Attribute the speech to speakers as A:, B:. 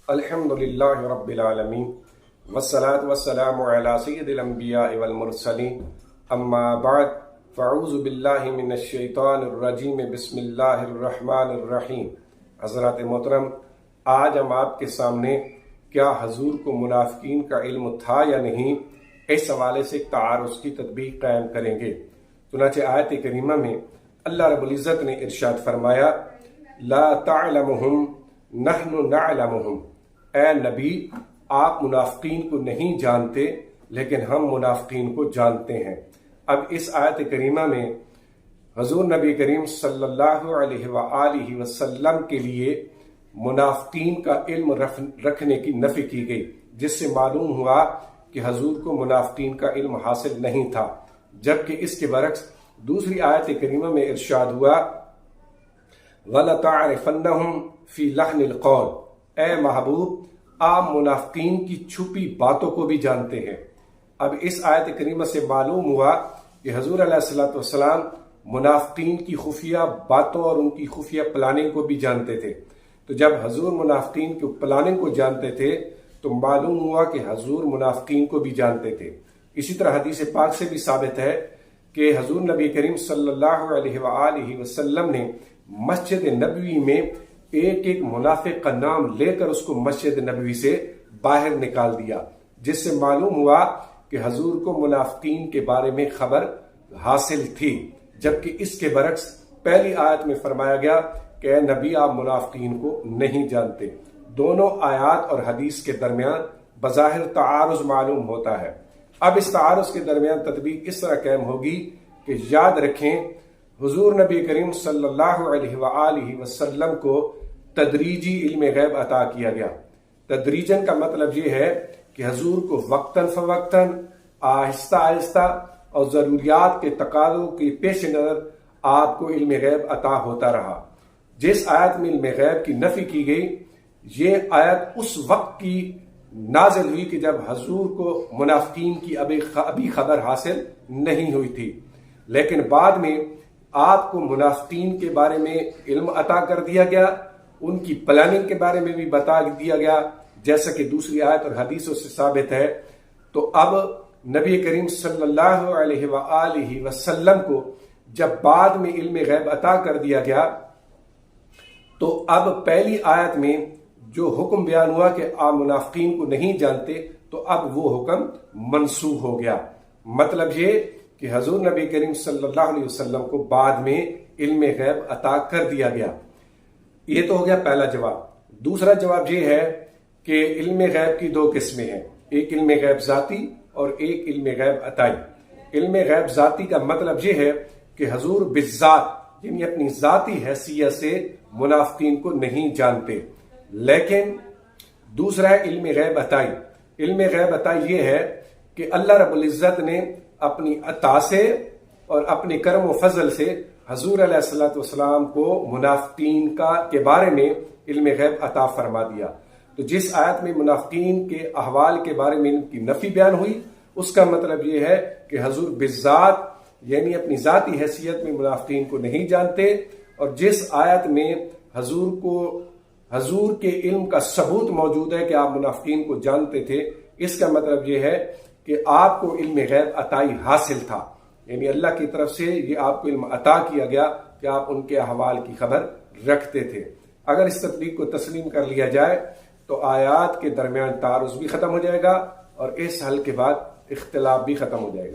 A: الحمدللہ رب العالمین والصلاة والسلام علی سید الانبیاء والمرسلین اما بعد فاعوذ باللہ من الشیطان الرجیم بسم اللہ الرحمن الرحیم۔ حضرات محترم، آج ہم آپ کے سامنے کیا حضور کو منافقین کا علم تھا یا نہیں، اس حوالے سے ایک تعارض کی تطبیق قائم کریں گے۔ چنانچہ آیت کریمہ میں اللہ رب العزت نے ارشاد فرمایا لا تعلمہم نحن نعلمہم، اے نبی آپ منافقین کو نہیں جانتے لیکن ہم منافقین کو جانتے ہیں۔ اب اس آیت کریمہ میں حضور نبی کریم صلی اللہ علیہ وآلہ وسلم کے لیے منافقین کا علم رکھنے کی نفی کی گئی، جس سے معلوم ہوا کہ حضور کو منافقین کا علم حاصل نہیں تھا، جبکہ اس کے برعکس دوسری آیت کریمہ میں ارشاد ہوا وَلَتَعْرِفَنَّهُمْ فِي لَحْنِ الْقَوْلِ، اے محبوب آپ منافقین کی چھپی باتوں کو بھی جانتے ہیں۔ اب اس آیت کریمہ سے معلوم ہوا کہ حضور علیہ السلام منافقین کی خفیہ باتوں اور ان کی خفیہ پلاننگ کو بھی جانتے تھے۔ تو جب حضور منافقین کی پلاننگ کو جانتے تھے تو معلوم ہوا کہ حضور منافقین کو بھی جانتے تھے۔ اسی طرح حدیث پاک سے بھی ثابت ہے کہ حضور نبی کریم صلی اللہ علیہ وآلہ وسلم نے مسجد نبوی میں ایک ایک منافق کا نام لے کر اس کو مسجد نبوی سے باہر نکال دیا، جس سے معلوم ہوا کہ حضور کو منافقین کے بارے میں خبر حاصل تھی، جبکہ اس کے برعکس پہلی آیت میں فرمایا گیا کہ اے نبی آپ منافقین کو نہیں جانتے۔ دونوں آیات اور حدیث کے درمیان بظاہر تعارض معلوم ہوتا ہے۔ اب اس تعارض کے درمیان تطبیق اس طرح قائم ہوگی کہ یاد رکھیں حضور نبی کریم صلی اللہ علیہ وآلہ وسلم کو تدریجی علم غیب عطا کیا گیا۔ تدریجن کا مطلب یہ ہے کہ حضور کو وقتاً فوقتاً آہستہ آہستہ اور ضروریات کے تقاضوں کے پیش نظر آپ کو علم غیب عطا ہوتا رہا۔ جس آیت میں علم غیب کی نفی کی گئی، یہ آیت اس وقت کی نازل ہوئی کہ جب حضور کو منافقین کی ابھی خبر حاصل نہیں ہوئی تھی، لیکن بعد میں آپ کو منافقین کے بارے میں علم عطا کر دیا گیا، ان کی پلاننگ کے بارے میں بھی بتا دیا گیا، جیسا کہ دوسری آیت اور حدیثوں سے ثابت ہے۔ تو اب نبی کریم صلی اللہ علیہ وآلہ وسلم کو جب بعد میں علم غیب عطا کر دیا گیا تو اب پہلی آیت میں جو حکم بیان ہوا کہ آپ منافقین کو نہیں جانتے، تو اب وہ حکم منسوخ ہو گیا۔ مطلب یہ کہ حضور نبی کریم صلی اللہ علیہ وسلم کو بعد میں علم غیب عطا کر دیا گیا۔ یہ تو ہو گیا پہلا جواب۔ دوسرا جواب یہ ہے کہ علم غیب کی دو قسمیں ہیں، ایک علم غیب ذاتی اور ایک علم غیب عطائی۔ علم غیب ذاتی کا مطلب یہ ہے کہ حضور بالذات یعنی اپنی ذاتی حیثیت سے منافقین کو نہیں جانتے، لیکن دوسرا ہے علم غیب عطائی۔ علم غیب عطائی یہ ہے کہ اللہ رب العزت نے اپنی عطا سے اور اپنے کرم و فضل سے حضور علیہ السلام کو منافقین کے بارے میں علم غیب عطا فرما دیا۔ تو جس آیت میں منافقین کے احوال کے بارے میں ان کی نفی بیان ہوئی، اس کا مطلب یہ ہے کہ حضور بالذات یعنی اپنی ذاتی حیثیت میں منافقین کو نہیں جانتے، اور جس آیت میں حضور کے علم کا ثبوت موجود ہے کہ آپ منافقین کو جانتے تھے، اس کا مطلب یہ ہے کہ آپ کو علم غیب عطائی حاصل تھا، یعنی اللہ کی طرف سے یہ آپ کو علم عطا کیا گیا کہ آپ ان کے احوال کی خبر رکھتے تھے۔ اگر اس تطبیق کو تسلیم کر لیا جائے تو آیات کے درمیان تعارض بھی ختم ہو جائے گا اور اس حل کے بعد اختلاف بھی ختم ہو جائے گا۔